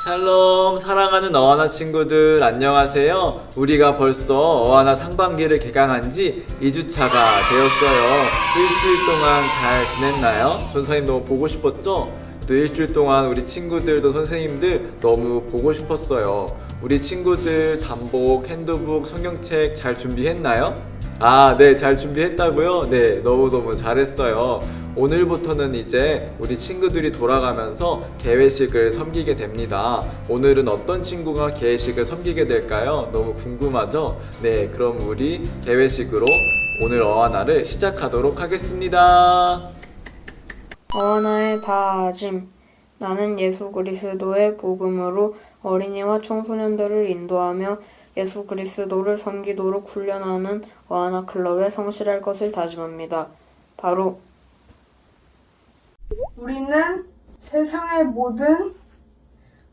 샬롬, 사랑하는 어하나 친구들 안녕하세요. 우리가 벌써 어하나 상반기를 개강한 지 2주차가 되었어요. 일주일 동안 잘 지냈나요? 선생님 너무 보고 싶었죠? 또 일주일 동안 우리 친구들도 선생님들 너무 보고 싶었어요. 우리 친구들 단복, 핸드북, 성경책 잘 준비했나요? 네, 잘 준비했다고요? 네, 너무너무 잘했어요. 오늘부터는 이제 우리 친구들이 돌아가면서 개회식을 섬기게 됩니다. 오늘은 어떤 친구가 개회식을 섬기게 될까요? 너무 궁금하죠? 네, 그럼 우리 개회식으로 오늘 어하나를 시작하도록 하겠습니다. 어하나의 다짐. 나는 예수 그리스도의 복음으로 어린이와 청소년들을 인도하며 예수 그리스도를 섬기도록 훈련하는 어하나 클럽에 성실할 것을 다짐합니다. 바로 우리는 세상의 모든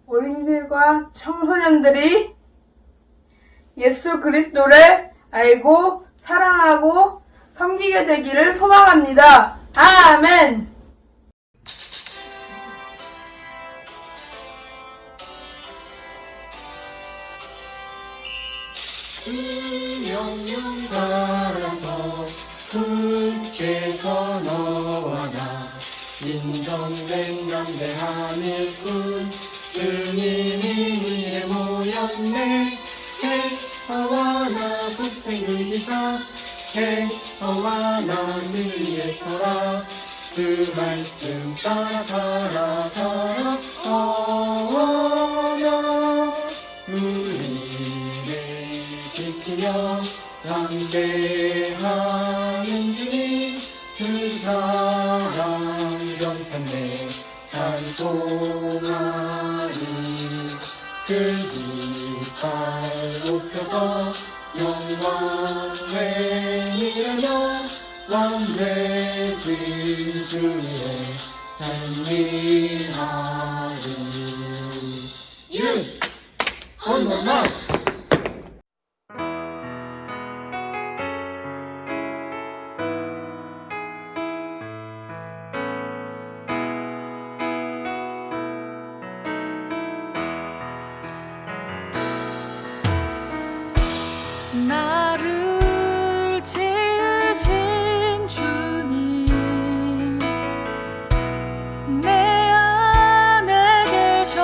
어린이들과 청소년들이 예수 그리스도를 알고 사랑하고 섬기게 되기를 소망합니다. 아멘! 수명령 따라서 굳게서 너와 나 인정된 담대한 일꾼 주님이 위에 모였네. 해와 나 굳센 그 기사 해와 나 진리의 소라 주 말씀 따라 살아가라. 어나 우리를 지키며 함께하는 주님 그 사랑 병찬네 찬송하리. 그 깃발 높여서 영광을 일하며 왕 되신 주의 찬미하리. Yes! On the march! 나를 지으신 주님 내 안에 계셔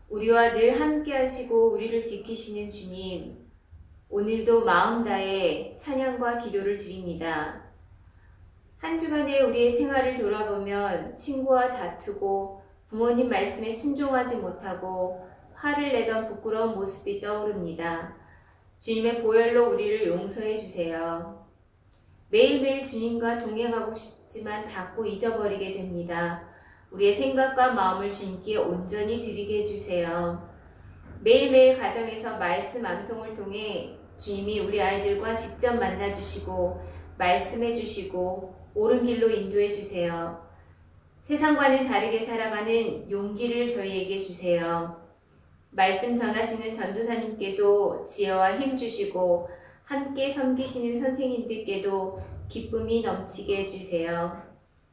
우리와 늘 함께 하시고 우리를 지키시는 주님, 오늘도 마음 다해 찬양과 기도를 드립니다. 한 주간의 우리의 생활을 돌아보면 친구와 다투고 부모님 말씀에 순종하지 못하고 화를 내던 부끄러운 모습이 떠오릅니다. 주님의 보혈로 우리를 용서해 주세요. 매일매일 주님과 동행하고 싶지만 자꾸 잊어버리게 됩니다. 우리의 생각과 마음을 주님께 온전히 드리게 해주세요. 매일매일 가정에서 말씀 암송을 통해 주님이 우리 아이들과 직접 만나주시고 말씀해주시고 옳은 길로 인도해주세요. 세상과는 다르게 살아가는 용기를 저희에게 주세요. 말씀 전하시는 전도사님께도 지혜와 힘 주시고 함께 섬기시는 선생님들께도 기쁨이 넘치게 해주세요.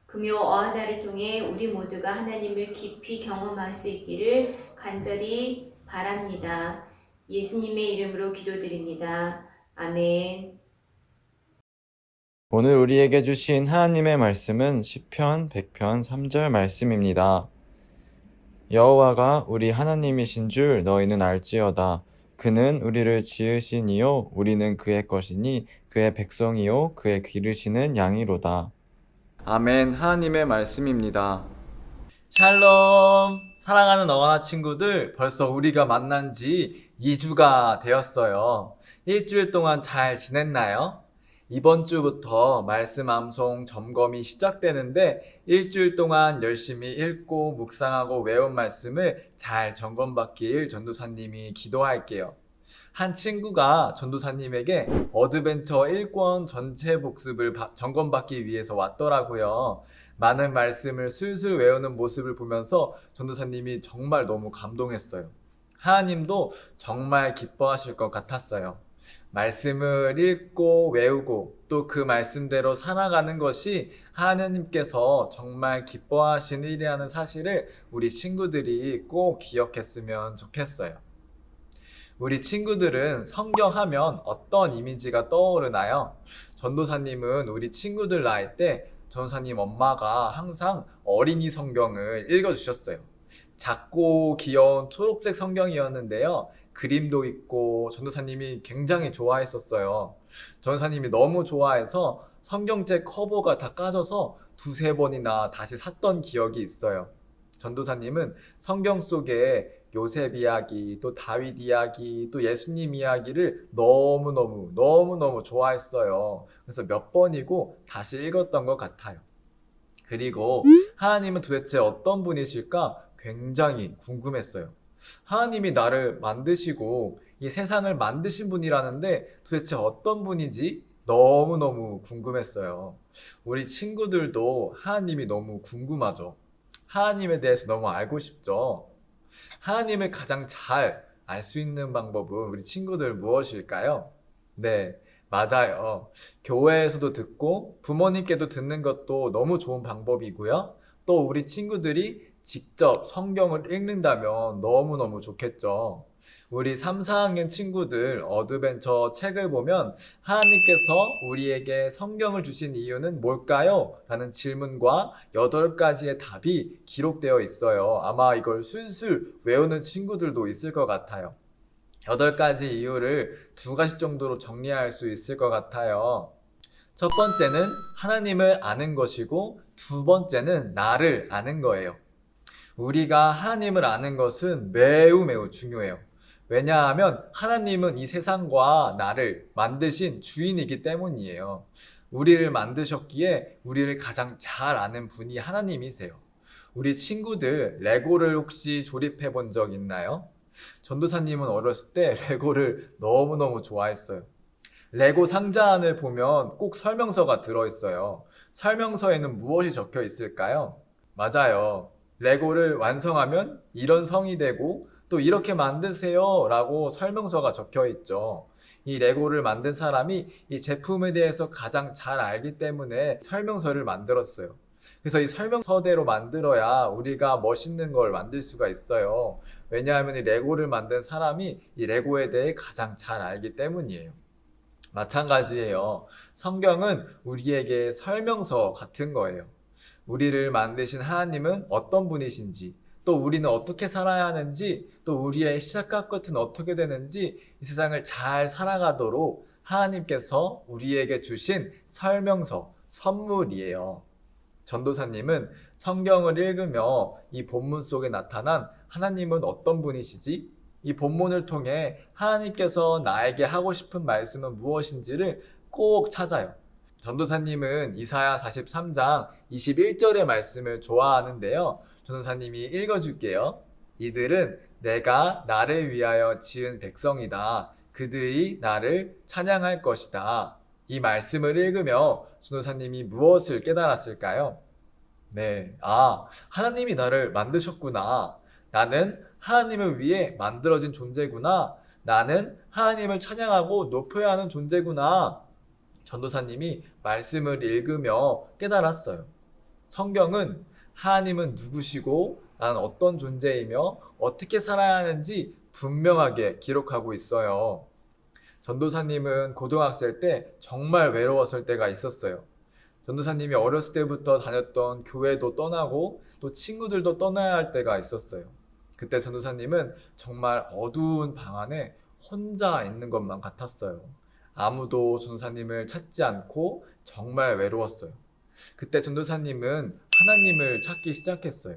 금요 어하나를 통해 우리 모두가 하나님을 깊이 경험할 수 있기를 간절히 바랍니다. 예수님의 이름으로 기도드립니다. 아멘. 오늘 우리에게 주신 하나님의 말씀은 시편 100편 3절 말씀입니다. 여호와가 우리 하나님이신 줄 너희는 알지어다. 그는 우리를 지으신 이요 우리는 그의 것이니 그의 백성이요 그의 기르시는 양이로다. 아멘. 하나님의 말씀입니다. 샬롬. 사랑하는 어하나 친구들, 벌써 우리가 만난 지 2주가 되었어요. 일주일 동안 잘 지냈나요? 이번 주부터 말씀 암송 점검이 시작되는데 일주일 동안 열심히 읽고 묵상하고 외운 말씀을 잘 점검받길 전도사님이 기도할게요. 한 친구가 전도사님에게 어드벤처 1권 전체 복습을 점검받기 위해서 왔더라고요. 많은 말씀을 술술 외우는 모습을 보면서 전도사님이 정말 너무 감동했어요. 하나님도 정말 기뻐하실 것 같았어요. 말씀을 읽고 외우고 또 그 말씀대로 살아가는 것이 하나님께서 정말 기뻐하시는 일이라는 사실을 우리 친구들이 꼭 기억했으면 좋겠어요. 우리 친구들은 성경하면 어떤 이미지가 떠오르나요? 전도사님은 우리 친구들 나이 때 전도사님 엄마가 항상 어린이 성경을 읽어주셨어요. 작고 귀여운 초록색 성경이었는데요. 그림도 있고 전도사님이 굉장히 좋아했었어요. 전도사님이 너무 좋아해서 성경책 커버가 다 까져서 두세 번이나 다시 샀던 기억이 있어요. 전도사님은 성경 속에 요셉 이야기, 또 다윗 이야기, 또 예수님 이야기를 너무너무 좋아했어요. 그래서 몇 번이고 다시 읽었던 것 같아요. 그리고 하나님은 도대체 어떤 분이실까 굉장히 궁금했어요. 하나님이 나를 만드시고 이 세상을 만드신 분이라는데 도대체 어떤 분인지 너무너무 궁금했어요. 우리 친구들도 하나님이 너무 궁금하죠. 하나님에 대해서 너무 알고 싶죠. 하나님을 가장 잘 알 수 있는 방법은 우리 친구들 무엇일까요? 네, 맞아요. 교회에서도 듣고 부모님께도 듣는 것도 너무 좋은 방법이고요. 또 우리 친구들이 직접 성경을 읽는다면 너무너무 좋겠죠. 우리 3, 4학년 친구들 어드벤처 책을 보면 하나님께서 우리에게 성경을 주신 이유는 뭘까요? 라는 질문과 8가지의 답이 기록되어 있어요. 아마 이걸 술술 외우는 친구들도 있을 것 같아요. 8가지 이유를 2가지 정도로 정리할 수 있을 것 같아요. 첫 번째는 하나님을 아는 것이고 두 번째는 나를 아는 거예요. 우리가 하나님을 아는 것은 매우 중요해요. 왜냐하면 하나님은 이 세상과 나를 만드신 주인이기 때문이에요. 우리를 만드셨기에 우리를 가장 잘 아는 분이 하나님이세요. 우리 친구들 레고를 혹시 조립해 본 적 있나요? 전도사님은 어렸을 때 레고를 너무너무 좋아했어요. 레고 상자 안을 보면 꼭 설명서가 들어있어요. 설명서에는 무엇이 적혀 있을까요? 맞아요. 레고를 완성하면 이런 성이 되고 또 이렇게 만드세요 라고 설명서가 적혀 있죠. 이 레고를 만든 사람이 이 제품에 대해서 가장 잘 알기 때문에 설명서를 만들었어요. 그래서 이 설명서대로 만들어야 우리가 멋있는 걸 만들 수가 있어요. 왜냐하면 이 레고를 만든 사람이 이 레고에 대해 가장 잘 알기 때문이에요. 마찬가지예요. 성경은 우리에게 설명서 같은 거예요. 우리를 만드신 하나님은 어떤 분이신지, 또 우리는 어떻게 살아야 하는지, 또 우리의 시작과 끝은 어떻게 되는지 이 세상을 잘 살아가도록 하나님께서 우리에게 주신 설명서, 선물이에요. 전도사님은 성경을 읽으며 이 본문 속에 나타난 하나님은 어떤 분이시지? 이 본문을 통해 하나님께서 나에게 하고 싶은 말씀은 무엇인지를 꼭 찾아요. 전도사님은 이사야 43장 21절의 말씀을 좋아하는데요. 전도사님이 읽어줄게요. 이들은 내가 나를 위하여 지은 백성이다. 그들이 나를 찬양할 것이다. 이 말씀을 읽으며 전도사님이 무엇을 깨달았을까요? 네, 하나님이 나를 만드셨구나. 나는 하나님을 위해 만들어진 존재구나. 나는 하나님을 찬양하고 높여야 하는 존재구나. 전도사님이 말씀을 읽으며 깨달았어요. 성경은 하나님은 누구시고 나는 어떤 존재이며 어떻게 살아야 하는지 분명하게 기록하고 있어요. 전도사님은 고등학생 때 정말 외로웠을 때가 있었어요. 전도사님이 어렸을 때부터 다녔던 교회도 떠나고 또 친구들도 떠나야 할 때가 있었어요. 그때 전도사님은 정말 어두운 방 안에 혼자 있는 것만 같았어요. 아무도 전도사님을 찾지 않고 정말 외로웠어요. 그때 전도사님은 하나님을 찾기 시작했어요.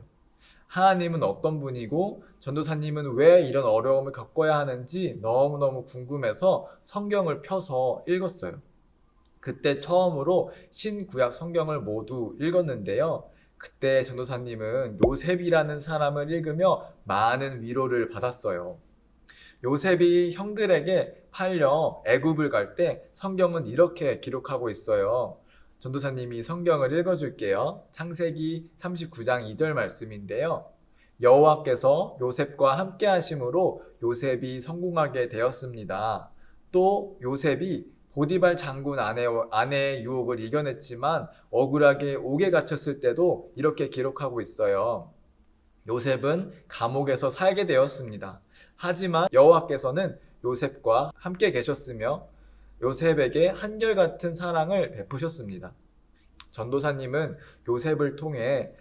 하나님은 어떤 분이고 전도사님은 왜 이런 어려움을 겪어야 하는지 너무너무 궁금해서 성경을 펴서 읽었어요. 그때 처음으로 신구약 성경을 모두 읽었는데요. 그때 전도사님은 요셉이라는 사람을 읽으며 많은 위로를 받았어요. 요셉이 형들에게 팔려 애굽을 갈 때 성경은 이렇게 기록하고 있어요. 전도사님이 성경을 읽어줄게요. 창세기 39장 2절 말씀인데요. 여호와께서 요셉과 함께 하심으로 요셉이 성공하게 되었습니다. 또 요셉이 보디발 장군 아내의 유혹을 이겨냈지만 억울하게 옥에 갇혔을 때도 이렇게 기록하고 있어요. 요셉은 감옥에서 살게 되었습니다. 하지만 여호와께서는 요셉과 함께 계셨으며 요셉에게 한결같은 사랑을 베푸셨습니다. 전도사님은 요셉을 통해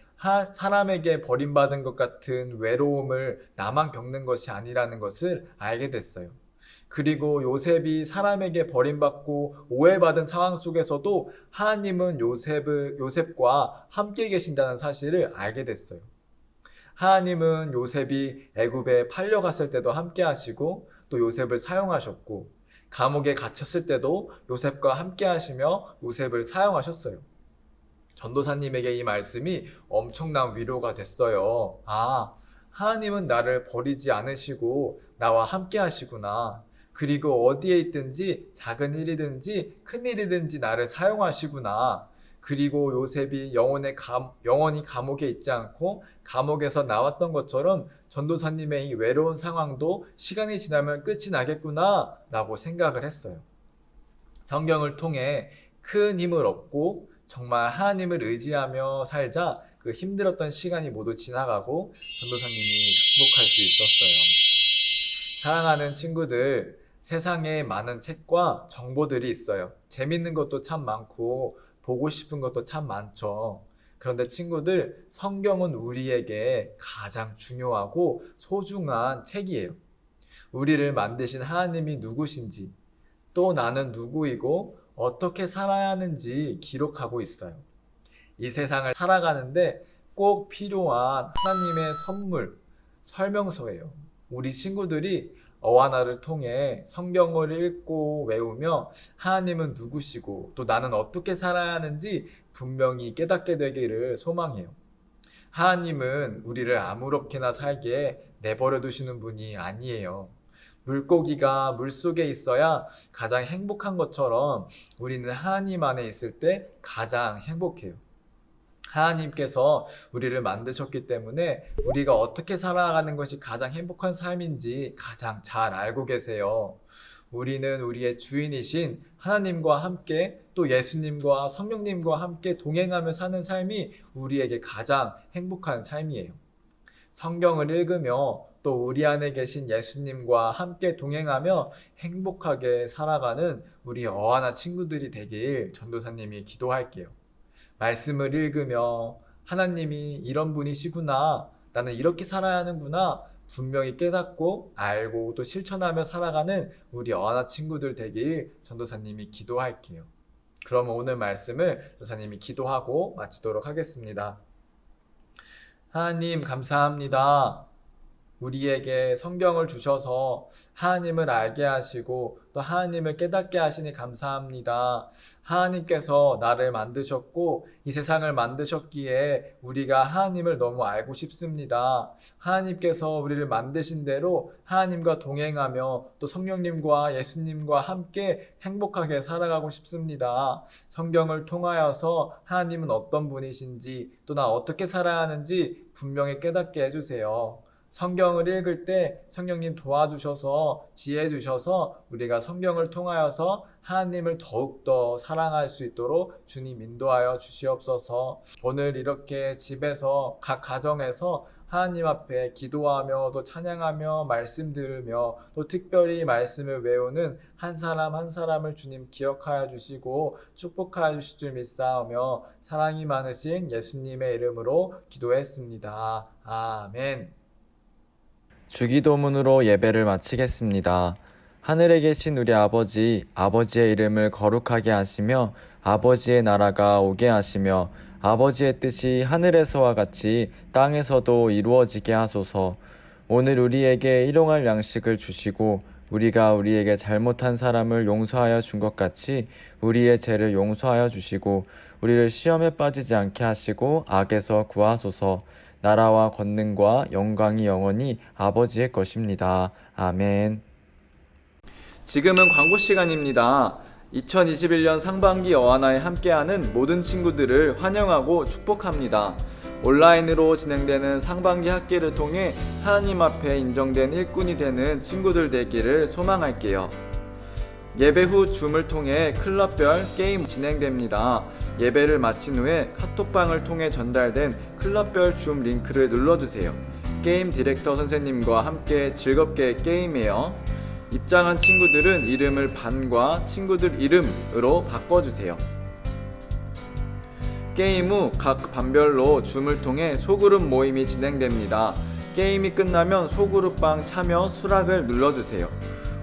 사람에게 버림받은 것 같은 외로움을 나만 겪는 것이 아니라는 것을 알게 됐어요. 그리고 요셉이 사람에게 버림받고 오해받은 상황 속에서도 하나님은 요셉과 함께 계신다는 사실을 알게 됐어요. 하나님은 요셉이 애굽에 팔려갔을 때도 함께 하시고 또 요셉을 사용하셨고 감옥에 갇혔을 때도 요셉과 함께 하시며 요셉을 사용하셨어요. 전도사님에게 이 말씀이 엄청난 위로가 됐어요. 하나님은 나를 버리지 않으시고 나와 함께 하시구나. 그리고 어디에 있든지 작은 일이든지 큰 일이든지 나를 사용하시구나. 그리고 요셉이 영원히 감옥에 있지 않고 감옥에서 나왔던 것처럼 전도사님의 이 외로운 상황도 시간이 지나면 끝이 나겠구나 라고 생각을 했어요. 성경을 통해 큰 힘을 얻고 정말 하나님을 의지하며 살자 그 힘들었던 시간이 모두 지나가고 전도사님이 극복할 수 있었어요. 사랑하는 친구들, 세상에 많은 책과 정보들이 있어요. 재밌는 것도 참 많고 보고 싶은 것도 참 많죠. 그런데 친구들, 성경은 우리에게 가장 중요하고 소중한 책이에요. 우리를 만드신 하나님이 누구신지, 또 나는 누구이고 어떻게 살아야 하는지 기록하고 있어요. 이 세상을 살아가는데 꼭 필요한 하나님의 선물, 설명서예요. 우리 친구들이 어와나를 통해 성경을 읽고 외우며 하나님은 누구시고 또 나는 어떻게 살아야 하는지 분명히 깨닫게 되기를 소망해요. 하나님은 우리를 아무렇게나 살게 내버려 두시는 분이 아니에요. 물고기가 물속에 있어야 가장 행복한 것처럼 우리는 하나님 안에 있을 때 가장 행복해요. 하나님께서 우리를 만드셨기 때문에 우리가 어떻게 살아가는 것이 가장 행복한 삶인지 가장 잘 알고 계세요. 우리는 우리의 주인이신 하나님과 함께 또 예수님과 성령님과 함께 동행하며 사는 삶이 우리에게 가장 행복한 삶이에요. 성경을 읽으며 또 우리 안에 계신 예수님과 함께 동행하며 행복하게 살아가는 우리 어하나 친구들이 되길 전도사님이 기도할게요. 말씀을 읽으며 하나님이 이런 분이시구나, 나는 이렇게 살아야 하는구나 분명히 깨닫고 알고 또 실천하며 살아가는 우리 어하나 친구들 되길 전도사님이 기도할게요. 그러면 오늘 말씀을 전도사님이 기도하고 마치도록 하겠습니다. 하나님 감사합니다. 우리에게 성경을 주셔서 하나님을 알게 하시고 또 하나님을 깨닫게 하시니 감사합니다. 하나님께서 나를 만드셨고 이 세상을 만드셨기에 우리가 하나님을 너무 알고 싶습니다. 하나님께서 우리를 만드신 대로 하나님과 동행하며 또 성령님과 예수님과 함께 행복하게 살아가고 싶습니다. 성경을 통하여서 하나님은 어떤 분이신지 또 나 어떻게 살아야 하는지 분명히 깨닫게 해주세요. 성경을 읽을 때 성령님 도와주셔서 지혜 주셔서 우리가 성경을 통하여서 하나님을 더욱더 사랑할 수 있도록 주님 인도하여 주시옵소서. 오늘 이렇게 집에서 각 가정에서 하나님 앞에 기도하며 또 찬양하며 말씀 들으며 또 특별히 말씀을 외우는 한 사람 한 사람을 주님 기억하여 주시고 축복하여 주실 줄 믿사오며 사랑이 많으신 예수님의 이름으로 기도했습니다. 아멘. 주기도문으로 예배를 마치겠습니다. 하늘에 계신 우리 아버지, 아버지의 이름을 거룩하게 하시며 아버지의 나라가 오게 하시며 아버지의 뜻이 하늘에서와 같이 땅에서도 이루어지게 하소서. 오늘 우리에게 일용할 양식을 주시고 우리가 우리에게 잘못한 사람을 용서하여 준 것 같이 우리의 죄를 용서하여 주시고 우리를 시험에 빠지지 않게 하시고 악에서 구하소서. 나라와 권능과 영광이 영원히 아버지의 것입니다. 아멘. 지금은 광고 시간입니다. 2021년 상반기 어하나에 함께하는 모든 친구들을 환영하고 축복합니다. 온라인으로 진행되는 상반기 학기를 통해 하나님 앞에 인정된 일꾼이 되는 친구들 되기를 소망할게요. 예배 후 줌을 통해 클럽별 게임 진행됩니다. 예배를 마친 후에 카톡방을 통해 전달된 클럽별 줌 링크를 눌러주세요. 게임 디렉터 선생님과 함께 즐겁게 게임해요. 입장한 친구들은 이름을 반과 친구들 이름으로 바꿔주세요. 게임 후 각 반별로 줌을 통해 소그룹 모임이 진행됩니다. 게임이 끝나면 소그룹방 참여 수락을 눌러주세요.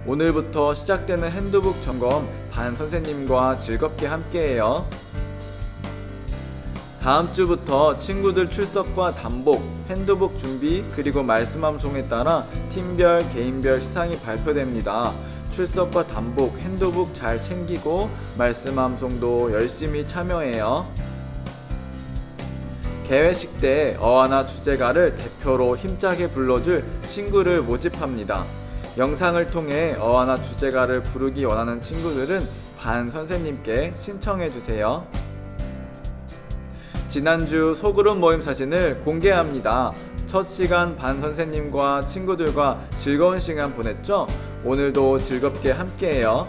오늘부터 시작되는 핸드북 점검 반 선생님과 즐겁게 함께해요. 다음 주부터 친구들 출석과 단복, 핸드북 준비 그리고 말씀 암송에 따라 팀별, 개인별 시상이 발표됩니다. 출석과 단복, 핸드북 잘 챙기고 말씀 암송도 열심히 참여해요. 개회식 때 어하나 주제가를 대표로 힘차게 불러줄 친구를 모집합니다. 영상을 통해 어하나 주제가를 부르기 원하는 친구들은 반 선생님께 신청해주세요. 지난주 소그룹 모임 사진을 공개합니다. 첫 시간 반 선생님과 친구들과 즐거운 시간 보냈죠? 오늘도 즐겁게 함께해요.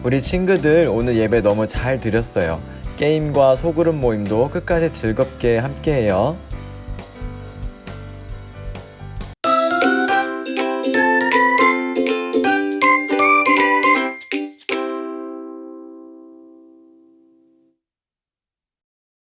우리 친구들 오늘 예배 너무 잘 드렸어요. 게임과 소그룹 모임도 끝까지 즐겁게 함께해요.